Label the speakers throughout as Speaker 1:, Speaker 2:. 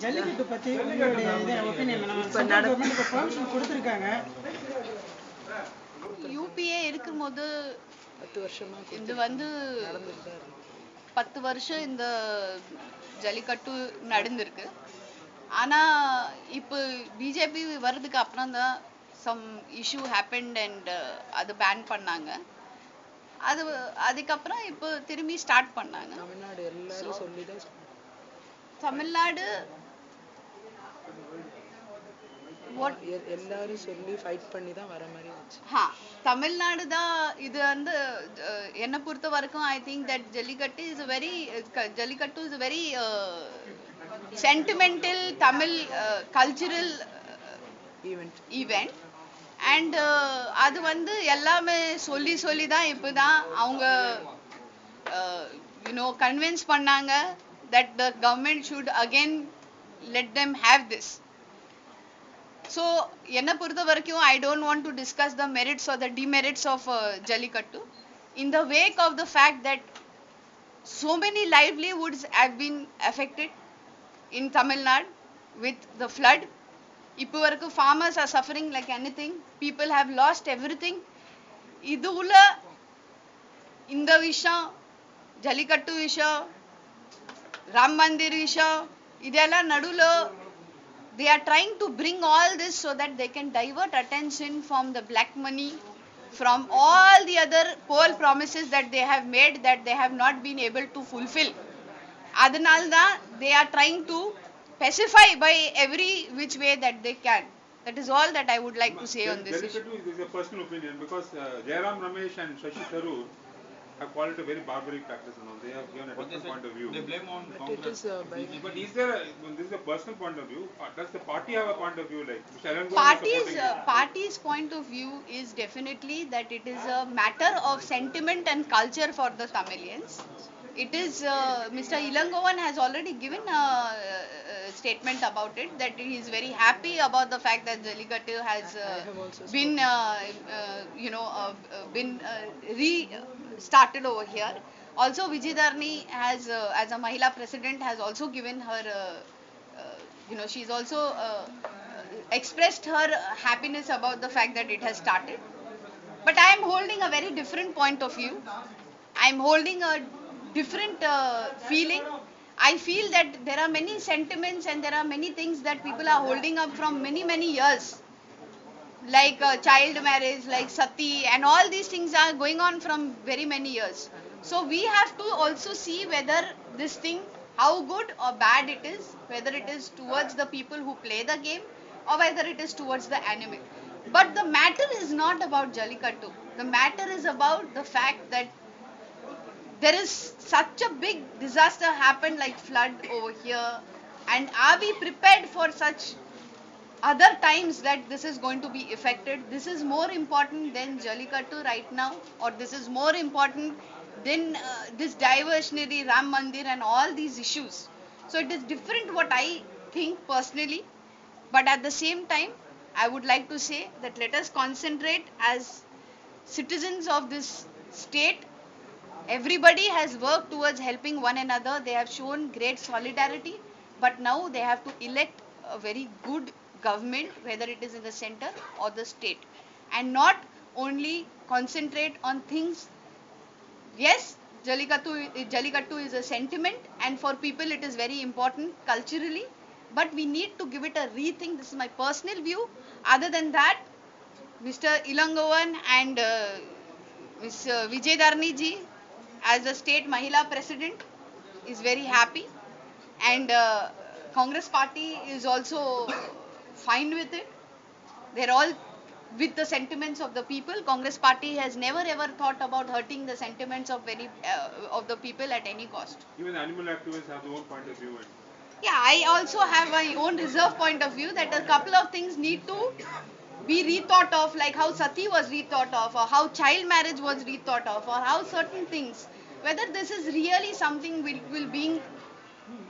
Speaker 1: ஜல்லிக்கட்டு பத்தி உங்களுடைய ஒபினியன் கவர்மெண்ட்டுக்கு பெர்மிஷன் கொடுத்திருக்காங்க.
Speaker 2: யூபிஏ இருக்கும்போது
Speaker 3: 10 வருஷமா
Speaker 2: இது 10 வருஷம் இந்த ஜல்லிக்கட்டு நடந்திருக்கு. ஆனா இப்போ பிஜேபி வர்றதுக்கு அப்புறம் தான் சம் இஷ்யூ ஹேப்பன்ட் அண்ட் அது பேன் பண்ணாங்க. அதுக்கப்புறம் இப்போ திரும்பி ஸ்டார்ட் பண்ணாங்க.
Speaker 3: தமிழ்நாடு எல்லாரும் சொல்லிதான்
Speaker 2: தமிழ்நாடு
Speaker 3: எல்லாரும் சொல்லி ஃபைட் பண்ணி தான் வர மாதிரி இருந்துச்சு.
Speaker 2: தமிழ்நாடு தான் இது என்ன பொறுத்த வரைக்கும் I think that jallikattu is very sentimental Tamil cultural event and அது எல்லாமே சொல்லி தான் இப்போதான் அவங்க கன்வின்ஸ் பண்ணாங்க that the government should again let them have this. So enna portha varakum I don't want to discuss the merits or the demerits of Jallikattu in the wake of the fact that so many livelihoods have been affected in Tamil Nadu with the flood. Ipo varakum farmers are suffering like anything. People have lost everything. Idula inda visham Jallikattu visham Ram Mandir Visha, idella nadulo, they are trying to bring all this so that they can divert attention from the black money, from all the other poor promises that they have made that they have not been able to fulfill. Adanalda, they are trying to pacify by every which way that they can. That is all that I would like to say on this issue.
Speaker 4: This is a personal opinion because Jairam Ramesh and Shashi Tharoor have called it a very barbaric practice and all. They have given a different point of view.
Speaker 5: They blame on Congress.
Speaker 4: But is there this is a personal point of view? Does the party have a point of view like
Speaker 2: Party's point of view is definitely that it is a matter of sentiment and culture for the Tamilians. It is Mr. Ilangovan has already given a statement about it that he is very happy about the fact that Jallikattu has been restarted over here. Also Vijaydarni has as a Mahila president has also given her she's also expressed her happiness about the fact that it has started. But I am holding a very different point of view. I am holding a different feeling. I feel that there are many sentiments and there are many things that people are holding up from many years, like child marriage, like sati, and all these things are going on from very many years. So we have to also see whether this thing, how good or bad it is, whether it is towards the people who play the game or whether it is towards the animal. But the matter is not about Jallikattu. The matter is about the fact that there is such a big disaster happened like flood over here, and are we prepared for such other times that this is going to be affected? This is more important than Jallikattu right now, or this is more important than this diversionary Ram Mandir and all these issues. So it is different what I think personally, but at the same time I would like to say that let us concentrate as citizens of this state. Everybody has worked towards helping one another. They have shown great solidarity, but now they have to elect a very good government, whether it is in the center or the state, and not only concentrate on things. Yes, Jallikattu is a sentiment, and for people it is very important culturally, but we need to give it a rethink. This is my personal view. Other than that, Mr. Ilangovan and Ms. Vijaydarni ji as the state Mahila president is very happy, and Congress party is also fine with it. They're all with the sentiments of the people. Congress party has never ever thought about hurting the sentiments of the people at any cost.
Speaker 4: Even animal activists have their own point of view.
Speaker 2: Yeah, I also have my own reserve point of view that a couple of things need to be rethought of, like how sati was rethought of, or how child marriage was rethought of, or how certain things, whether this is really something will be.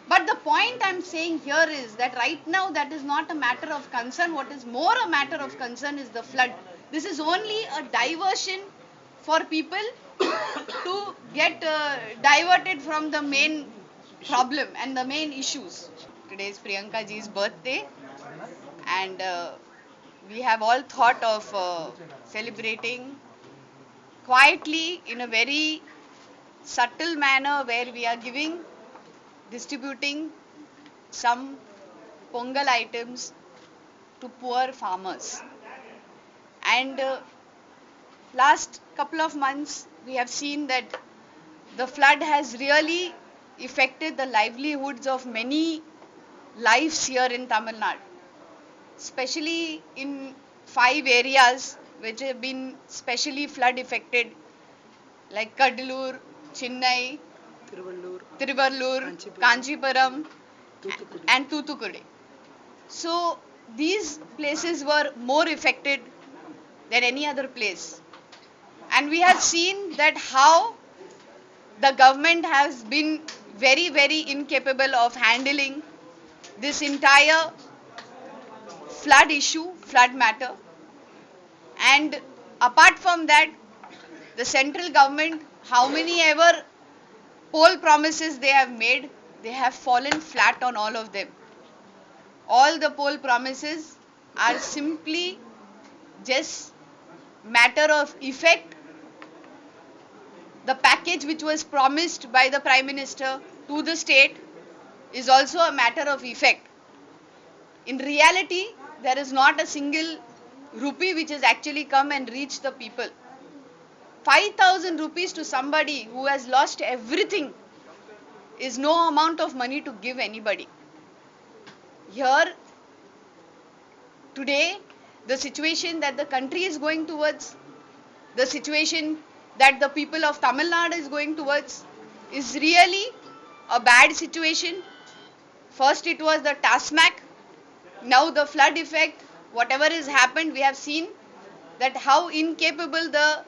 Speaker 2: But the point I'm saying here is that right now that is not a matter of concern. What is more a matter of concern is the flood. This is only a diversion for people to get diverted from the main problem and the main issues. today is Priyanka ji's birthday, and we have all thought of celebrating quietly in a very subtle manner, where we are distributing some pongal items to poor farmers. And last couple of months, we have seen that the flood has really affected the livelihoods of many lives here in Tamil Nadu, especially in 5 areas which have been specially flood affected, like Kadalur, Chennai,
Speaker 3: Tiruvallur
Speaker 2: Tiruvallur, Kanchipuram,
Speaker 3: Thoothukudi
Speaker 2: and Thoothukudi. So these places were more affected than any other place. And we have seen that how the government has been very, very incapable of handling this entire flood issue, flood matter. And apart from that, the central government, how many ever poll promises they have made, they have fallen flat on all of them. All the poll promises are simply just matter of effect. The package which was promised by the Prime Minister to the state is also a matter of effect. In reality, there is not a single rupee which has actually come and reached the people. 5,000 rupees to somebody who has lost everything is no amount of money to give anybody. Here, today, the situation that the country is going towards, the situation that the people of Tamil Nadu is going towards, is really a bad situation. First it was the Tasmac, now the flood effect. Whatever has happened, we have seen that how incapable the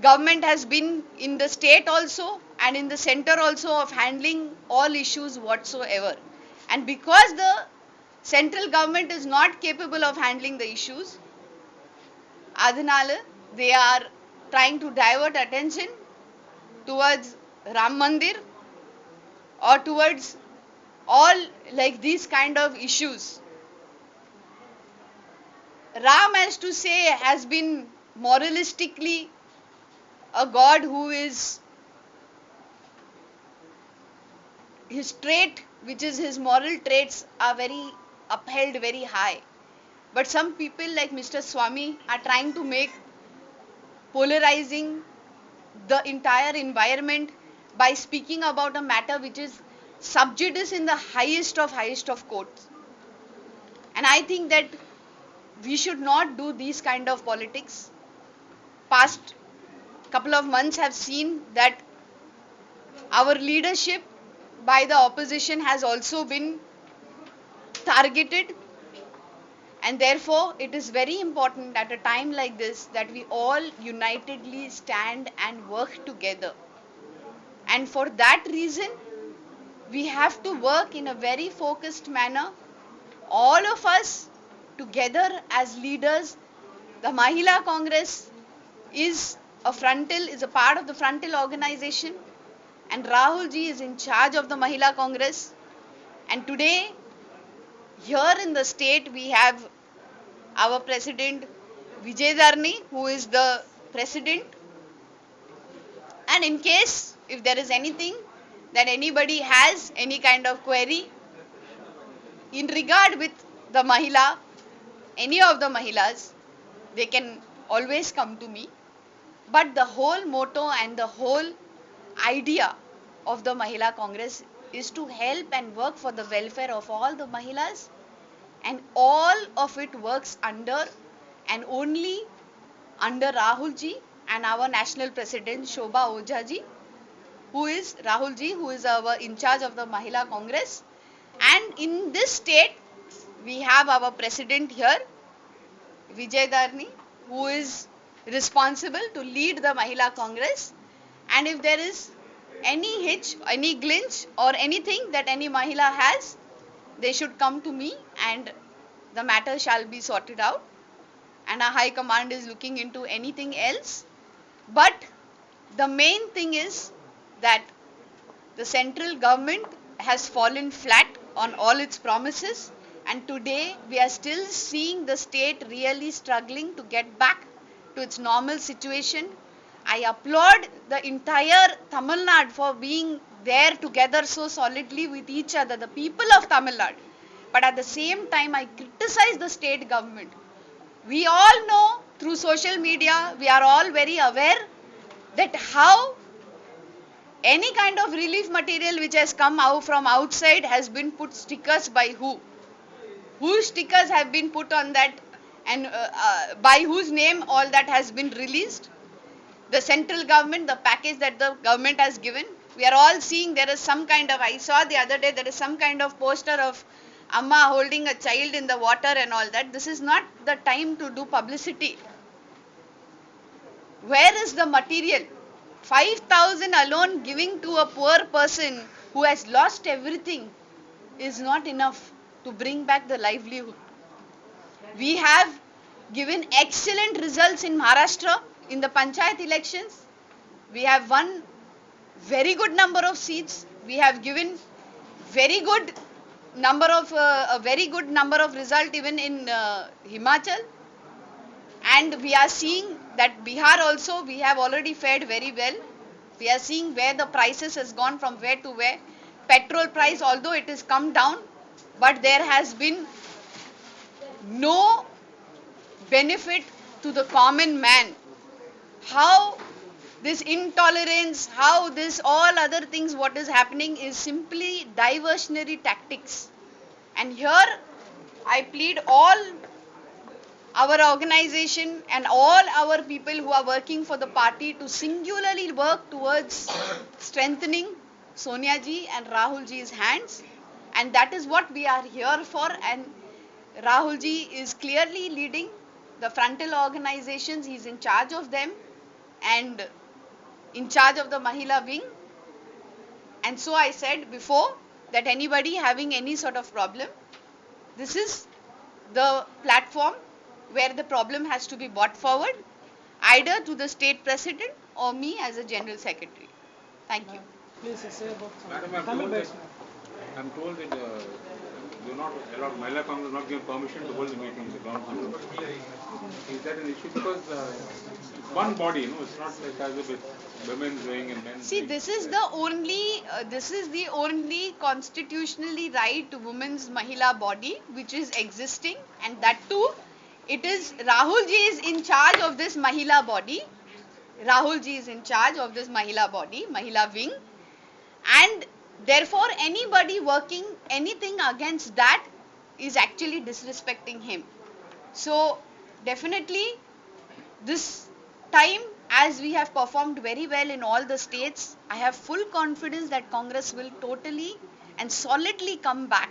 Speaker 2: government has been in the state also and in the center also of handling all issues whatsoever. And because the central government is not capable of handling the issues, adhanala they are trying to divert attention towards Ram Mandir or towards all like these kind of issues. Ram, as to say, has been moralistically a god who is, his trait, which is his moral traits, are very upheld very high. But some people like Mr. Swami are trying to make polarizing the entire environment by speaking about a matter which is sub judice in the highest of courts. And I think that we should not do these kind of politics. Past couple of months have seen that our leadership by the opposition has also been targeted, and therefore it is very important at a time like this that we all unitedly stand and work together. And for that reason, we have to work in a very focused manner, all of us together as leaders. The Mahila Congress is a part of the frontal organization, and Rahul ji is in charge of the Mahila Congress. And today, here in the state, we have our president Vijay Dharni, who is the president. And in case if there is anything that anybody has any kind of query in regard with the Mahila, any of the Mahilas, they can always come to me. But the whole motto and the whole idea of the Mahila Congress is to help and work for the welfare of all the Mahilas, and all of it works under and only under Rahul ji and our national president Shobha Ojha ji, who is Rahul ji, who is our in charge of the Mahila Congress. And in this state, we have our president here, Vijay Dharni, who is responsible to lead the Mahila Congress. And if there is any hitch, any glitch or anything that any Mahila has, they should come to me and the matter shall be sorted out. And our High Command is looking into anything else. But the main thing is that the central government has fallen flat on all its promises, and today we are still seeing the state really struggling to get back to its normal situation. I applaud the entire Tamil Nadu for being there together so solidly with each other, the people of Tamil Nadu. But at the same time, I criticize the state government. We all know through social media, we are all very aware that how any kind of relief material which has come out from outside has been put stickers by who? Whose stickers have been put on that, and by whose name all that has been released? The central government, the package that the government has given. We are all seeing there is some kind of, I saw the other day, there is some kind of poster of Amma holding a child in the water and all that. This is not the time to do publicity. Where is the material? 5,000 alone giving to a poor person who has lost everything is not enough to bring back the livelihood. We have given excellent results in Maharashtra in the Panchayat elections. We have won very good number of seats. We have given very good number of result even in Himachal, and we are seeing that Bihar also we have already fared very well. We are seeing where the prices has gone from where to where. Petrol price, although it has come down, but there has been no benefit to the common man. How this intolerance, how this all other things what is happening is simply diversionary tactics. And here I plead all our organization and all our people who are working for the party to singularly work towards strengthening Sonia ji and Rahul ji's hands, and that is what we are here for. And Rahul ji is clearly leading the frontal organizations. He is in charge of them and in charge of the Mahila wing. And so I said before that anybody having any sort of problem, this is the platform where the problem has to be brought forward, either to the state president or me as a general secretary. Thank you.
Speaker 1: Please say about
Speaker 4: Madam,
Speaker 1: Tamil based.
Speaker 4: I'm told that you're not allowed, Mahila Congress not given permission to hold the meetings. Is that an issue? Because it's one body, it's not like as if it's women's doing and men's
Speaker 2: See,
Speaker 4: doing.
Speaker 2: this is the only constitutionally right women's Mahila body which is existing, and that too, it is Rahul ji is in charge of this Mahila body. Rahul ji is in charge of this Mahila body, Mahila wing, and therefore anybody working anything against that is actually disrespecting him. So definitely this time, as we have performed very well in all the states, I have full confidence that Congress will totally and solidly come back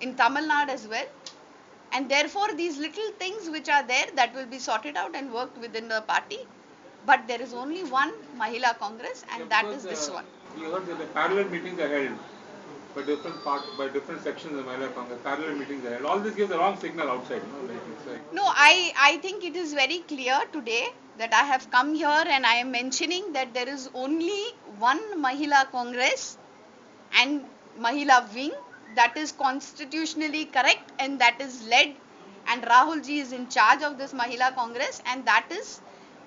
Speaker 2: in Tamil Nadu as well. And therefore these little things which are there, that will be sorted out and worked within the party. But there is only one Mahila Congress, and that is this one.
Speaker 4: We heard that the parallel meetings are held by different sections of Mahila Congress. Parallel meetings are held. All this gives the wrong signal outside.
Speaker 2: No, I think it is very clear today that I have come here and I am mentioning that there is only one Mahila Congress and Mahila wing that is constitutionally correct, and that is led, and Rahul ji is in charge of this Mahila Congress, and that is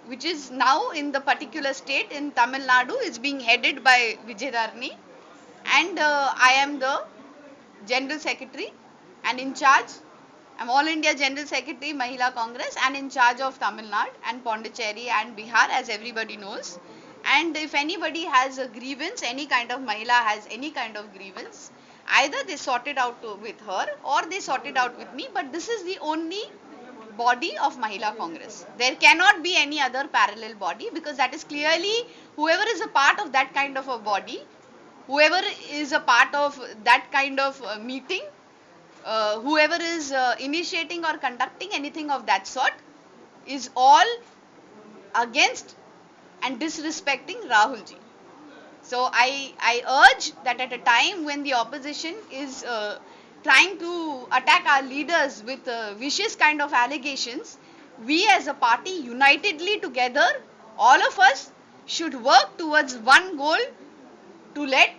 Speaker 2: which is now in the particular state in Tamil Nadu is being headed by Vijaydarni, and I am the General Secretary and in charge. I am All India General Secretary Mahila Congress and in charge of Tamil Nadu and Pondicherry and Bihar, as everybody knows. And if anybody has a grievance, any kind of Mahila has any kind of grievance, either they sort it out with her or they sort it out with me, but this is the only body of Mahila Congress. There cannot be any other parallel body, because that is clearly whoever is a part of that kind of a body, whoever is a part of that kind of meeting, whoever is initiating or conducting anything of that sort is all against and disrespecting Rahul ji. So I urge that at a time when the opposition is trying to attack our leaders with vicious kind of allegations, we as a party unitedly together, all of us should work towards one goal, to let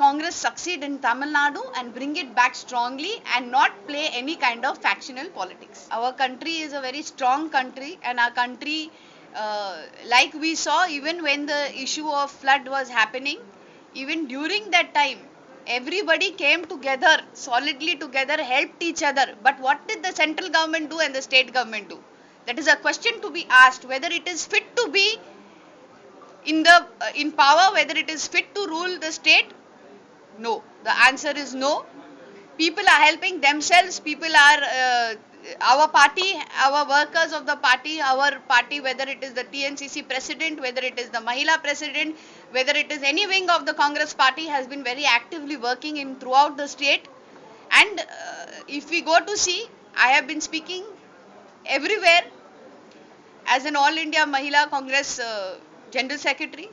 Speaker 2: Congress succeed in Tamil Nadu and bring it back strongly and not play any kind of factional politics. Our country is a very strong country, and our country, like we saw even when the issue of flood was happening, even during that time, everybody came together, solidly together, helped each other. But what did the central government do and the state government do? That is a question to be asked, whether it is fit to be in power, whether it is fit to rule the state. No, the answer is no. People are helping themselves. People are our party, our workers of the party, whether it is the TNCC president, whether it is the Mahila president, whether it is any wing of the Congress party, has been very actively working in throughout the state. And if we go to see, I have been speaking everywhere as an All India Mahila Congress General Secretary.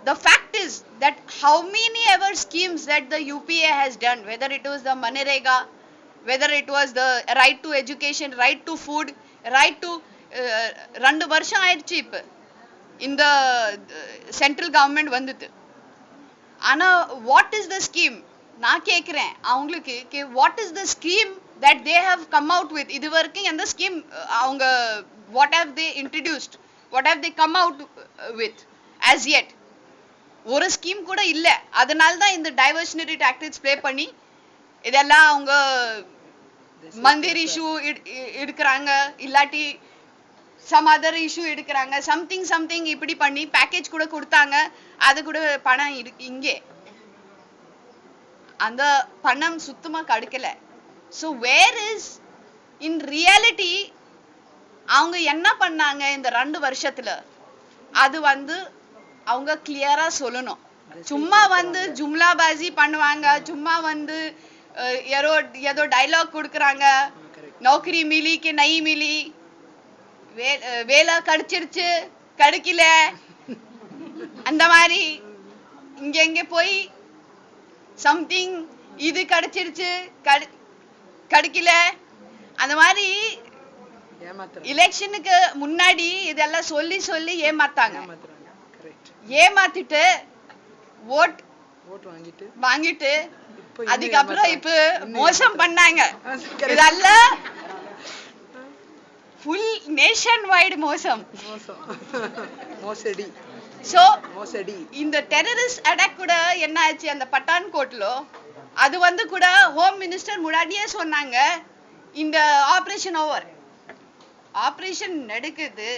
Speaker 2: The fact is that how many ever schemes that the UPA has done, whether it was the Manrega, whether it was the right to education, right to food, right to rendu varsham airuchu ipo in the central government vandhutu. Ana what is the scheme? Na kekren avangalukku what is the scheme that they have come out with idu varaikkum, and the scheme avanga what have they introduced, what have they come out with as yet? ஒரு scheme கூட இல்ல. அதனால தான் இந்த diversionary tactics play பண்ணி இதெல்லாம் அவங்க Mandir issue எடுக்கிறாங்க, இல்லாட்டி சம் அதர் இஷ்யூ எடுக்கிறாங்க, சம்திங் இப்படி பண்ணி பேக்கேஜ் கூட கொடுத்தாங்க. அது கூட பணம் இங்கே அந்த பணம் சுத்தமா கிடைக்கல. So where is in reality அவங்க என்ன பண்ணாங்க இந்த 2 வருஷத்துல? அது அவங்க கிளியரா சொல்லணும். சும்மா ஜும்லாபாசி பண்ணுவாங்க, சும்மா ஏதோ டைலாக் கொடுக்கறாங்க, நௌக்கரி மிலி கே நஹி மிலி, வேலை கிடைச்சிருச்சு கிடைக்கல, அந்த மாதிரி இங்க போய் சம்திங் இது கிடைச்சிருச்சு கிடைக்கல, அந்த மாதிரி எலெக்ஷனுக்கு முன்னாடி இதெல்லாம் சொல்லி ஏமாத்தாங்க. ஏமாத்திட்டு ஓட் வாங்கிட்டு அதுக்கப்புறம் இப்ப மோசம் பண்ணாங்க. இதெல்லாம் ஃபுல் நேஷன் வைடு மோசடி. சோ இந்த டெரரிஸ்ட் அட்டாக் கூட என்ன ஆச்சு அந்த பட்டான்கோட்ல, அது கூட ஹோம் மினிஸ்டர் முன்னாடியே சொன்னாங்க இந்த ஆபரேஷன் ஓவர், ஆபரேஷன் நடக்குது.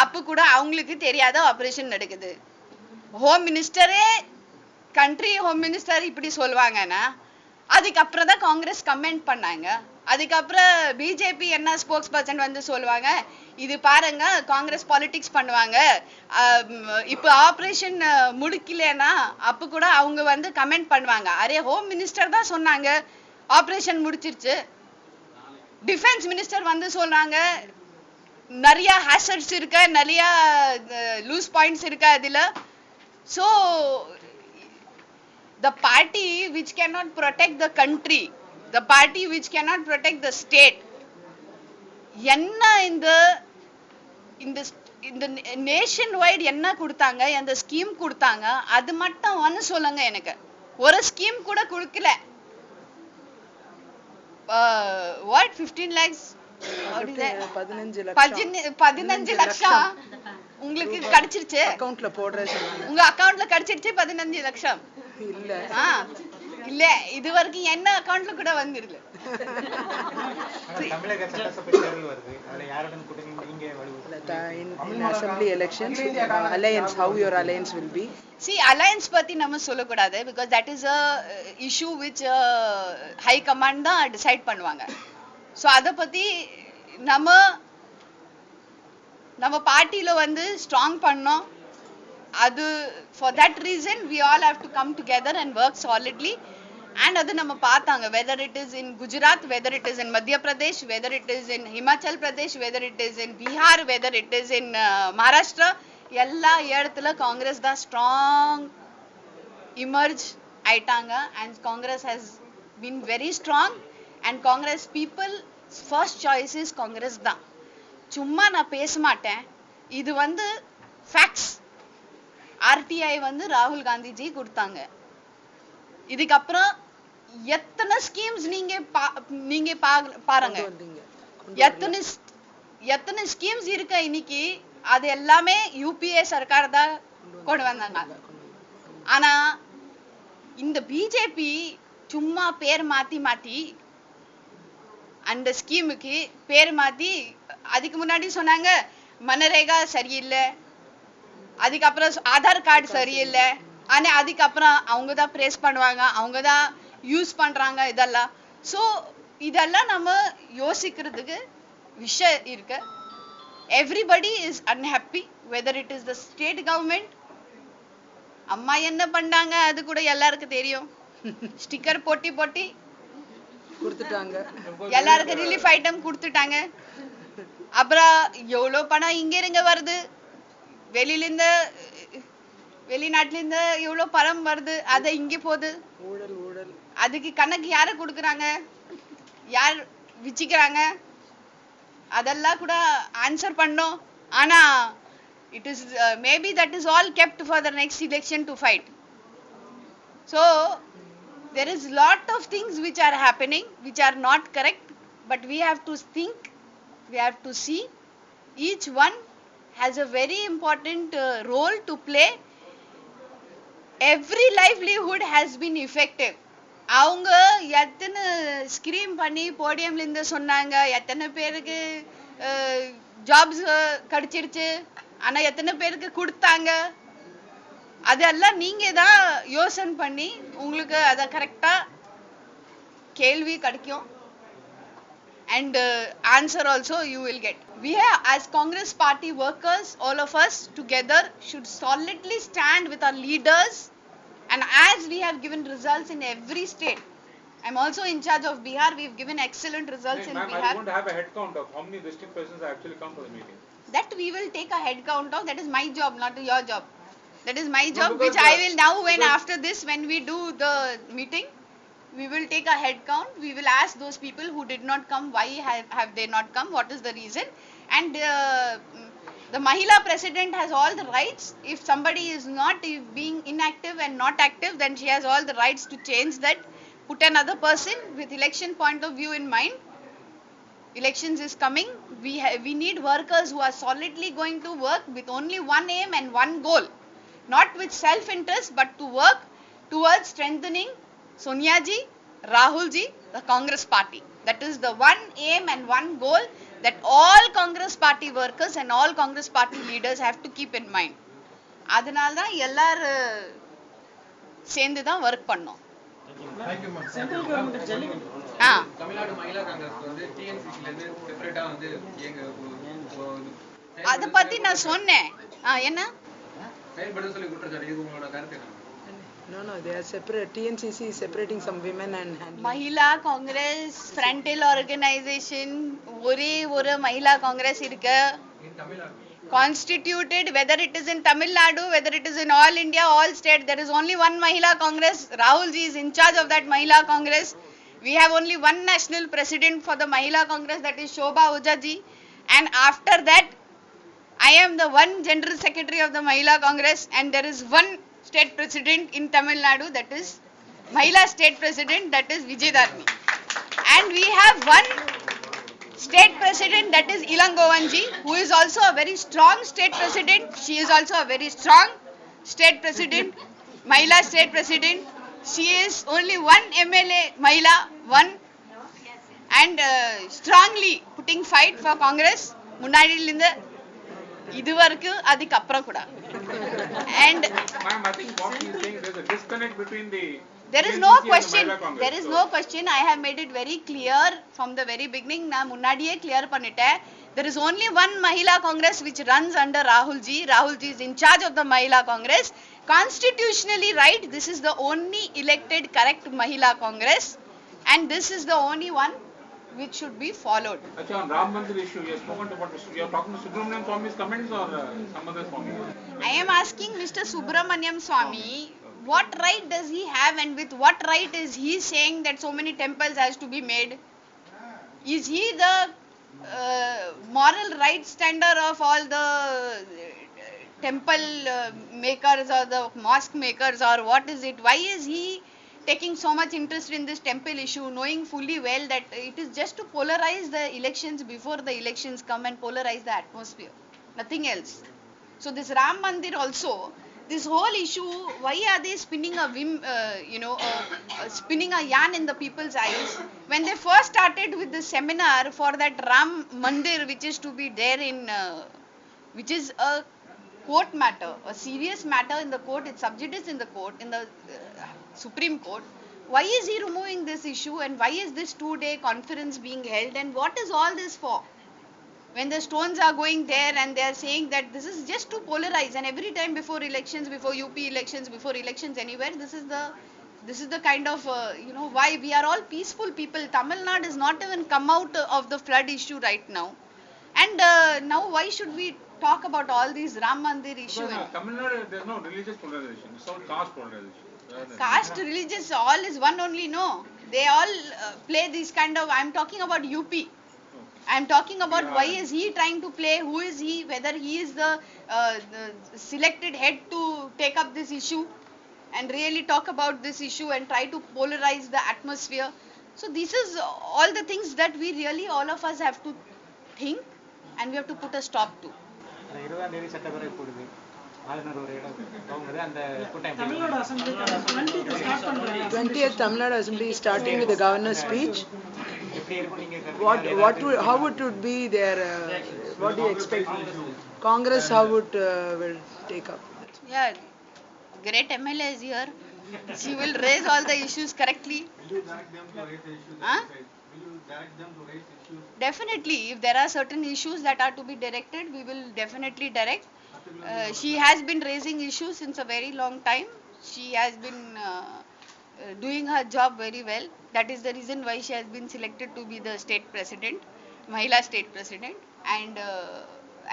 Speaker 2: அப்ப கூட அவங்களுக்கு தெரியாத ஆபரேஷன் நடக்குது. ஹோம் மினிஸ்டரே கண்ட்ரி ஹோம் மினிஸ்டர் இப்படி சொல்லுவாங்கன்னா அதுக்கப்புறம் தான் காங்கிரஸ் கமெண்ட் பண்ணாங்க. அதுக்கப்புறம் பிஜேபி என்ன ஸ்போக்ஸ் பர்சன் சொல்லுவாங்க, இது பாருங்க காங்கிரஸ் பாலிடிக்ஸ் பண்ணுவாங்க, இப்ப ஆபரேஷன் முடிக்கலன்னா அப்ப கூட அவங்க கமெண்ட் பண்ணுவாங்க. அரே ஹோம் மினிஸ்டர் தான் சொன்னாங்க ஆபரேஷன் முடிச்சிருச்சு. டிஃபென்ஸ் மினிஸ்டர் சொல்றாங்க நிறைய ஹேசர்ட்ஸ் இருக்கு, நிறைய லூஸ் பாயிண்ட்ஸ் இருக்கு அதுல. So the party which cannot protect the country, the party which cannot protect the state, என்ன இந்த நேஷன் வைட் என்ன கொடுத்தாங்க, அந்த ஸ்கீம் கொடுத்தாங்க, அது மட்டும் சொல்லுங்க எனக்கு. ஒரு ஸ்கீம் கூட கொடுக்கல. what 15 lakhs 15 லட்சம் உங்களுக்கு கிடைச்சிருச்சு,
Speaker 3: அக்கவுண்ட்ல போடுறேன்,
Speaker 2: உங்க அக்கவுண்ட்ல கிடைச்சிருச்சு 15 லட்சம். இல்ல இது வரைக்கும் என்ன அக்கவுண்ட்ல கூட வந்துருல.
Speaker 5: தமிழக சட்டசபை தேர்தல் வருது, அதுல யாருடன் கூட்டணி நீங்க
Speaker 3: in assembly elections, alliance, how your alliance will be?
Speaker 2: See, alliance பத்தி நம்ம சொல்ல கூடாது, because that is a issue which high command தான் decide பண்ணுவாங்க. So அத பத்தி நம்ம பார்ட்டில ஸ்ட்ராங் பண்ணோம். அது for that reason we all have to come together and work solidly. And அது நம்ம பார்த்தாங்க, whether it is in Gujarat, whether it is in Madhya Pradesh, whether it is in Himachal Pradesh, whether it is in Bihar, whether it is in Maharashtra, எல்லா இடத்துல காங்கிரஸ் தான் strong emerge ஆயிட்டாங்க. And Congress has been very strong, and Congress people first choice is Congress தான். சும்மா நான் பேச மாட்டேன், இது ஃபேக்ட்ஸ். RTI ராகுல் காந்திஜி கொடுத்தாங்க, இதுக்கப்புறம் எத்தனை ஸ்கீம்ஸ் நீங்க பாருங்க, எத்தனை ஸ்கீம்ஸ் இருக்க இன்னைக்கு, அது எல்லாமே யூபிஏ சர்க்கார் தான் கொண்டு வந்தாங்க. ஆனா இந்த பிஜேபி சும்மா பேர் மாத்தி அந்த ஸ்கீமுக்கு பேர் மாத்தி, அதுக்கு முன்னாடி சொன்னாங்க மனரேகா சரியில்லை, அதுக்கப்புறம் ஆதார் கார்டு சரியில்லை, ஆனா அதுக்கப்புறம் அவங்க தான் பிரேஸ் பண்ணுவாங்க, அவங்க தான் யூஸ் பண்றாங்க இதெல்லாம். ஸோ இதெல்லாம் நம்ம யோசிக்கிறதுக்கு விஷயம் இருக்கு. Everybody is unhappy, whether it is the state government. அம்மா என்ன பண்ணாங்க அது கூட எல்லாருக்கும் தெரியும். ஸ்டிக்கர் போட்டி கொடுத்துட்டாங்க, எல்லாருக்கும் ரிலீஃப் ஐட்டம் கொடுத்துட்டாங்க. அப்புறம் எவ்வளவு பணம் இங்க இருங்க வருது, வெளிநாட்டுல இருந்து எவ்வளவு பணம் வருது, அத இங்க போகுது. அதுக்கு கணக்கு யாரு கொடுக்கறாங்க, யார் விச்சிக்கிறாங்க, அதெல்லாம் கூட ஆன்சர் பண்ணோம். ஆனா it is maybe that is all kept for the next election to fight. So there is lot of things which are happening which are not correct, but we have to think, we have to see. Each one has a very important role to play. Every livelihood has been affected. அவங்க எத்தனை scream பண்ணி போடியம்ல இருந்து சொன்னாங்க, எத்தனை பேருக்கு jobs கிடைச்சிருச்சு, ஆனா எத்தனை பேருக்கு கொடுத்தாங்க, அதெல்லாம் நீங்க தான் யோசனை பண்ணி உங்களுக்கு அத கரெக்டா கேள்வி கிடைக்கும். And answer also you will get. We have, as Congress party workers, all of us together should solidly stand with our leaders, and as we have given results in every state. I'm also in charge of Bihar. We've given excellent results in Bihar.
Speaker 4: I won't have a head count of how many district persons actually come for the meeting.
Speaker 2: That we will take a head count of. That is my job, not your job. That is my job, which I will now, when after this, when we do the meeting, we will take a head count. We will ask those people who did not come, why have they not come, what is the reason. And the Mahila president has all the rights. If somebody is not being inactive and not active, then she has all the rights to change that, put another person with election point of view in mind. Elections is coming. We need workers who are solidly going to work with only one aim and one goal, not with self-interest, but to work towards strengthening Sonia ji, Rahul ji, the Congress party. That is the one aim and one goal that all Congress party workers and all Congress party leaders have to keep in mind. அதனால தான் எல்லாரும் சேர்ந்து தான் work பண்ணோம்.
Speaker 1: Central government jallikattu
Speaker 6: Tamil Nadu Mahila Congress வந்து டிஎன்சிசில இருந்து செப்பரேட்டா வந்து
Speaker 2: அத பத்தி நான் சொன்னேன். என்ன
Speaker 6: செயல்பட சொல்லி குற்றச்சாட்டு, இது உங்களோட கருத்து என்ன?
Speaker 3: No, they are separate. TNCC is separating some women and handling.
Speaker 2: Mahila Congress frontal organization, ஒரே ஒரு Mahila Congress இருக்கு. Constituted, whether it is in Tamil Nadu, whether it is in all India, all state, there is only one Mahila Congress. Rahul ji is in charge of that Mahila Congress. We have only one national president for the Mahila Congress, that is Shobha Ojha ji. And after that, I am the one general secretary of the Mahila Congress, and there is one state president in Tamil Nadu, that is Mahila state president, that is Vijaydarni. And we have one state president, that is Ilangovanji, who is also a very strong state president. She is also a very strong state president, Mahila state president. She is only one MLA Mahila, one, and strongly putting fight for Congress. முன்னாடியிலிருந்து இதுவரைக்கும் அதுக்கு அப்புறம் கூட. And
Speaker 4: ma'am, I think what he is saying, there is a disconnect between the
Speaker 2: there is no question, there is no question. I have made it very clear from the very beginning. நான் முன்னாடியே clear பண்ணிட்டேன். There is only one Mahila Congress which runs under Rahul ji. Rahul ji is in charge of the Mahila Congress. Constitutionally right, this is the only elected correct Mahila Congress, and this is the only one which should be followed.
Speaker 4: Achha, on Ram Mandir issue, you have spoken about, you are talking to Subramaniam Swami's comments or some other Swami?
Speaker 2: I am asking Mr. Subramaniam Swami, what right does he have, and with what right is he saying that so many temples has to be made? Is he the moral right stander of all the temple makers or the mosque makers, or what is it? Why is he taking so much interest in this temple issue, knowing fully well that it is just to polarize the elections before the elections come and polarize the atmosphere. Nothing else. So this Ram Mandir also, this whole issue, why are they spinning spinning a yarn in the people's eyes? When they first started with the seminar for that Ram Mandir, which is to be there in, which is a court matter, a serious matter in the court, it's sub judice in the court, in the Supreme Court. Why is he removing this issue, and why is this 2-day conference being held, and what is all this for? When the stones are going there and they are saying that this is just to polarize, and every time before elections, before UP elections, before elections anywhere, this is the kind of why we are all peaceful people. Tamil Nadu has not even come out of the flood issue right now, and now why should we talk about all these Ram Mandir issue?
Speaker 4: Tamil Nadu, there is no religious polarization, it's all caste polarization.
Speaker 2: Caste, religious, all is one only, no. They all play this kind of, I am talking about UP. I am talking about why is he trying to play, who is he, whether he is the selected head to take up this issue and really talk about this issue and try to polarize the atmosphere. So this is all the things that we really, all of us have to think, and we have to put a stop to.
Speaker 5: 20ஆம் தேதி சட்டப்பேரவை கூடுது. ஆளுநர் ஒரு இடம் போகுது. அந்த கூட்டம்
Speaker 1: Tamil Nadu assembly 20th start பண்றாங்க.
Speaker 3: 20th Tamil Nadu Assembly is starting with the governor's speech.
Speaker 5: எப்படி இருக்கும் நீங்க
Speaker 3: How it would be their, what do you expect? Congress, how it will take up?
Speaker 2: Yeah, great MLA is here. She will raise all the issues correctly.
Speaker 6: Will you direct them to raise the issues?
Speaker 2: Huh?
Speaker 6: Will you direct them to raise issues?
Speaker 2: Definitely, if there are certain issues that are to be directed, we will definitely direct. She has been raising issues since a very long time. She has been doing her job very well. That is the reason why she has been selected to be the state president, Mahila state president.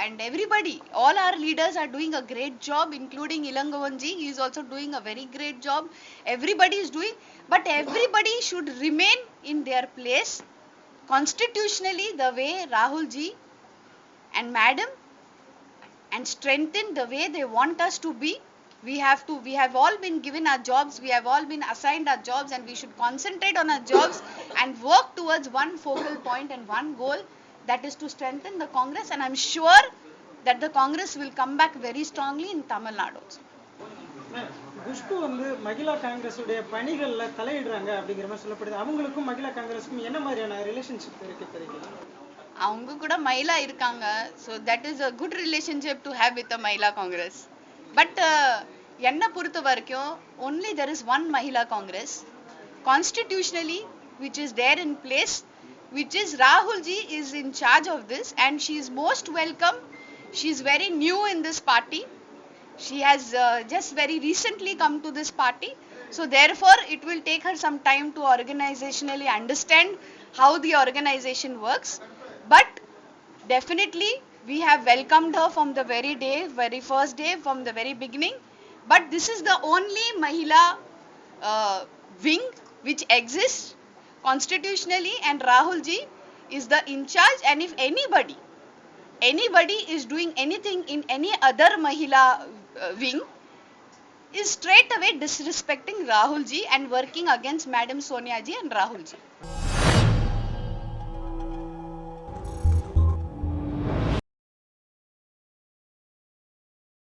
Speaker 2: And everybody, all our leaders are doing a great job, including Ilangavanji. He is also doing a very great job. Everybody is doing, but everybody should remain in their place. Constitutionally, the way Rahul ji and Madam, and strengthen the way they want us to be, we have all been given our jobs, we have all been assigned our jobs, and we should concentrate on our jobs and work towards one focal point and one goal, that is to strengthen the Congress, and I'm sure that the Congress will come back very strongly in Tamil Nadu also.
Speaker 1: Khushbu வந்து மகிழா காங்கிரஸ் உடைய பணிகள்ல தலையிடுறாங்க அப்படிங்கிற மாதிரி சொல்லப்படுது. அவங்களுக்கும் மகிழா காங்கிரஸ்க்கும் என்ன மாதிரியான relationship இருக்கு தெரியுமா?
Speaker 2: அவங்க கூட மகிழா இருக்காங்க. So that is a good relationship to have with the Mahila Congress. But என்ன பொறுத்த வரைக்கும் only there is one Mahila Congress constitutionally which is there in place, which is Rahul ji is in charge of this, and she is most welcome. She is very new in this party. She has just very recently come to this party, so therefore it will take her some time to organizationally understand how the organization works. But definitely we have welcomed her from the very first day, from the very beginning. But this is the only Mahila wing which exists constitutionally, and Rahul ji is the in charge. And if anybody is doing anything in any other Mahila wing, is straight away disrespecting Rahul ji and working against Madam Sonia ji and Rahul ji.